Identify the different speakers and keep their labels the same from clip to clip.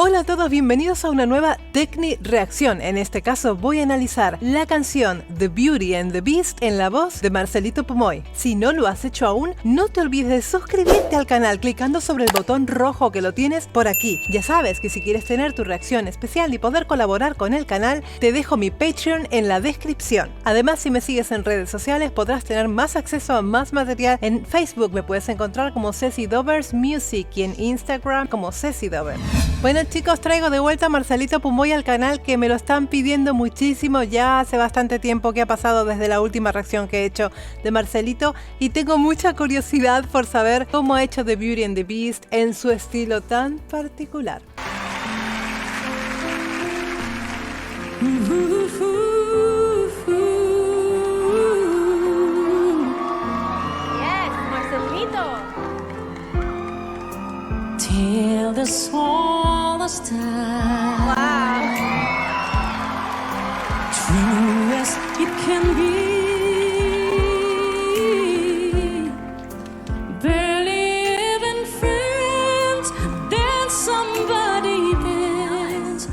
Speaker 1: Hola a todos, bienvenidos a una nueva Tecni Reacción. En este caso voy a analizar la canción The Beauty and the Beast en la voz de Marcelito Pomoy. Si no lo has hecho aún, no te olvides de suscribirte al canal clicando sobre el botón rojo que lo tienes por aquí. Ya sabes que si quieres tener tu reacción especial y poder colaborar con el canal, te dejo mi Patreon en la descripción. Además, si me sigues en redes sociales, podrás tener más acceso a más material. En Facebook me puedes encontrar como Ceci Dovers Music y en Instagram como Ceci Dover. Bueno chicos, traigo de vuelta a Marcelito Pomoy al canal, que me lo están pidiendo muchísimo. Ya hace bastante tiempo que ha pasado desde la última reacción que he hecho de Marcelito y tengo mucha curiosidad por saber cómo ha hecho The Beauty and the Beast en su estilo tan particular.
Speaker 2: Yes, Marcelito.
Speaker 3: Till the smallest time.
Speaker 2: Wow.
Speaker 3: True as it can be. Barely even friends, then somebody bends.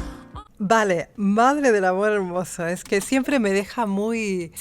Speaker 1: Vale, madre del amor hermoso, es que siempre me deja muy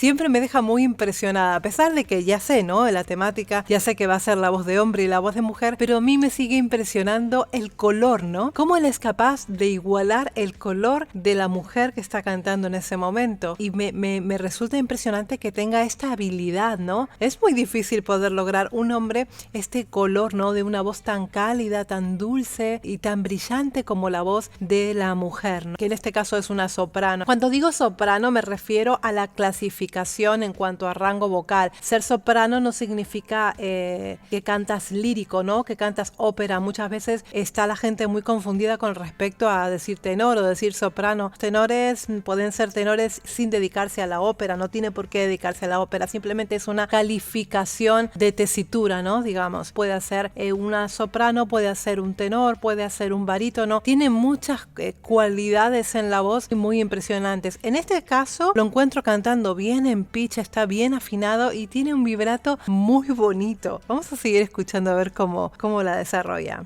Speaker 1: impresionada, a pesar de que ya sé, ¿no? La temática, ya sé que va a ser la voz de hombre y la voz de mujer, pero a mí me sigue impresionando el color, ¿no? Cómo él es capaz de igualar el color de la mujer que está cantando en ese momento, y me resulta impresionante que tenga esta habilidad, ¿no? Es muy difícil poder lograr un hombre este color, ¿no? De una voz tan cálida, tan dulce y tan brillante como la voz de la mujer, ¿no? Que en este caso es una soprano. Cuando digo soprano me refiero a la clasificación en cuanto a rango vocal. Ser soprano no significa que cantas lírico, ¿no? Que cantas ópera. Muchas veces está la gente muy confundida con respecto a decir tenor o decir soprano. Tenores pueden ser tenores sin dedicarse a la ópera, no tiene por qué dedicarse a la ópera, simplemente es una calificación de tesitura, ¿no? Digamos, puede hacer una soprano, puede hacer un tenor, puede hacer un barítono. Tiene muchas cualidades en la voz muy impresionantes. En este caso lo encuentro cantando bien en pitch, está bien afinado y tiene un vibrato muy bonito. Vamos a seguir escuchando a ver cómo la desarrolla.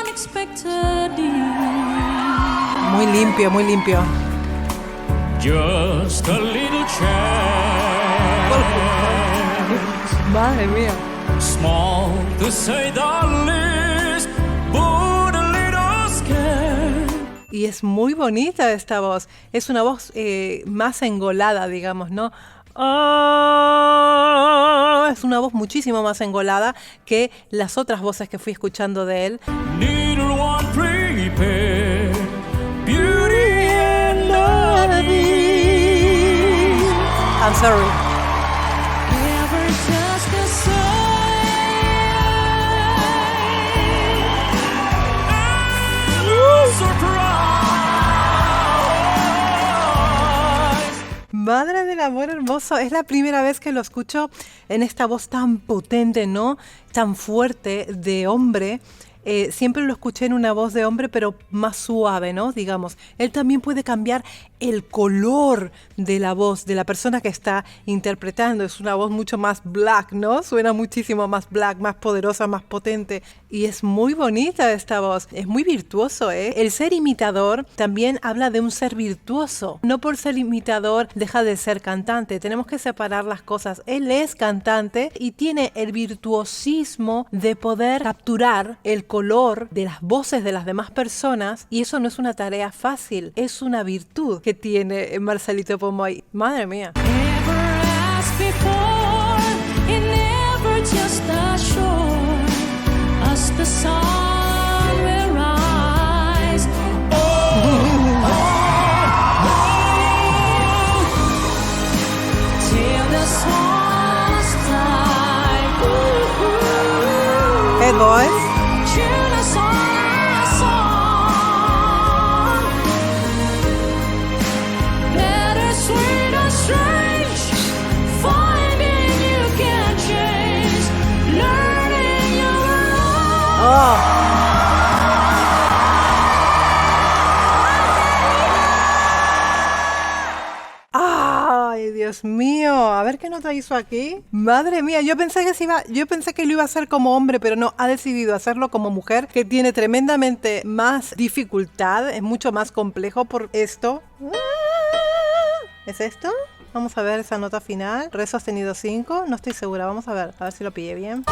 Speaker 3: Unexpectedly.
Speaker 1: Muy limpio, muy limpio.
Speaker 4: Just a little chance,
Speaker 1: Madre mía.
Speaker 4: small to say the least, but a little scared.
Speaker 1: Y es muy bonita esta voz. Es una voz más engolada, digamos, ¿no? Es una voz muchísimo más engolada que las otras voces que fui escuchando de él.
Speaker 4: Neither one prepared, beauty and the beast.
Speaker 1: I'm sorry.
Speaker 3: Never just the same.
Speaker 4: Surprise.
Speaker 1: Madre del amor hermoso, es la primera vez que lo escucho en esta voz tan potente, ¿no? Tan fuerte de hombre. Siempre lo escuché en una voz de hombre, pero más suave, ¿no? Digamos, él también puede cambiar el color de la voz de la persona que está interpretando. Es una voz mucho más black, ¿no? Suena muchísimo más black, más poderosa, más potente. Y es muy bonita esta voz. Es muy virtuoso, ¿eh? El ser imitador también habla de un ser virtuoso. No por ser imitador deja de ser cantante. Tenemos que separar las cosas. Él es cantante y tiene el virtuosismo de poder capturar el color de las voces de las demás personas, y eso no es una tarea fácil, es una virtud que tiene Marcelito Pomoy. Madre mía.
Speaker 3: Never asked before, it never just assured us the sun will rise. Till the smallest time.
Speaker 1: Hey boys.
Speaker 3: Tune us on our song. Bittersweet or strange, finding you can change, learning you were wrong.
Speaker 1: Oh. Dios mío, a ver qué nota hizo aquí. Madre mía, yo pensé que lo iba a hacer como hombre, pero no, ha decidido hacerlo como mujer, que tiene tremendamente más dificultad, es mucho más complejo por esto. ¿Es esto? Vamos a ver esa nota final. Re sostenido 5, no estoy segura, vamos a ver si lo pillé bien.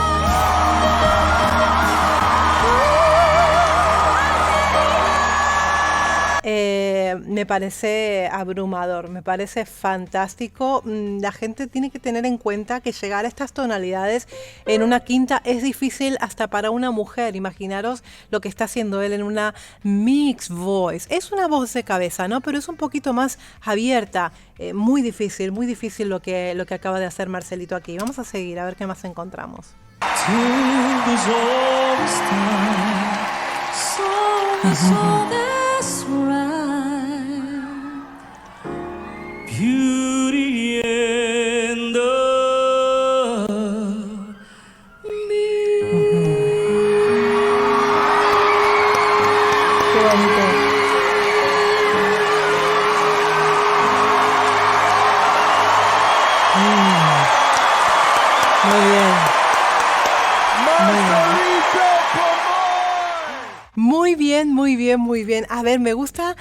Speaker 1: Me parece abrumador, me parece fantástico. La gente tiene que tener en cuenta que llegar a estas tonalidades en una quinta es difícil hasta para una mujer. Imaginaros lo que está haciendo él en una mixed voice. Es una voz de cabeza, ¿no? Pero es un poquito más abierta. Muy difícil lo que acaba de hacer Marcelito aquí. Vamos a seguir a ver qué más encontramos.
Speaker 4: Till there's always time.
Speaker 3: So that's right.
Speaker 4: Beauty and the
Speaker 1: Qué bonito. Muy bien. Muy bien, muy bien, muy bien. A ver, me gusta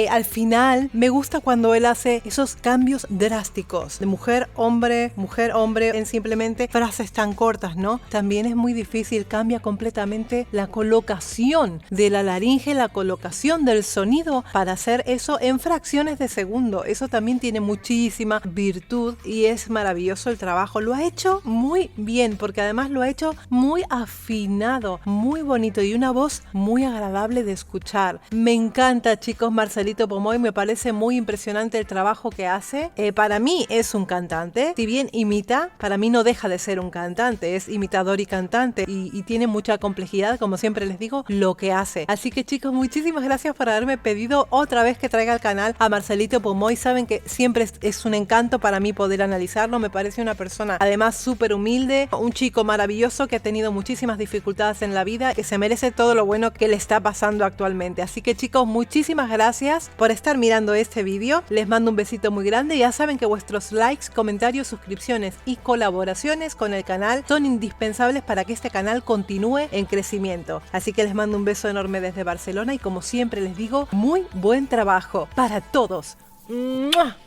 Speaker 1: al final, me gusta cuando él hace esos cambios drásticos de mujer, hombre, en simplemente frases tan cortas, ¿no? También es muy difícil, cambia completamente la colocación de la laringe, la colocación del sonido para hacer eso en fracciones de segundo. Eso también tiene muchísima virtud y es maravilloso el trabajo. Lo ha hecho muy bien, porque además lo ha hecho muy afinado, muy bonito y una voz muy agradable de escuchar. Me encanta, chicos, Marcelito Pomoy, me parece muy impresionante el trabajo que hace. Para mí es un cantante, si bien imita, para mí no deja de ser un cantante, es imitador y cantante y tiene mucha complejidad, como siempre les digo, lo que hace. Así que, chicos, muchísimas gracias por haberme pedido otra vez que traiga al canal a Marcelito Pomoy. Saben que siempre es un encanto para mí poder analizarlo, me parece una persona además súper humilde, un chico maravilloso que ha tenido muchísimas dificultades en la vida, que se merece todo lo bueno que le está pasando actualmente. Así que, chicos, muchísimas gracias por estar mirando este vídeo. Les mando un besito muy grande. Ya saben que vuestros likes, comentarios, suscripciones y colaboraciones con el canal son indispensables para que este canal continúe en crecimiento. Así que les mando un beso enorme desde Barcelona y, como siempre les digo, muy buen trabajo para todos. ¡Mua!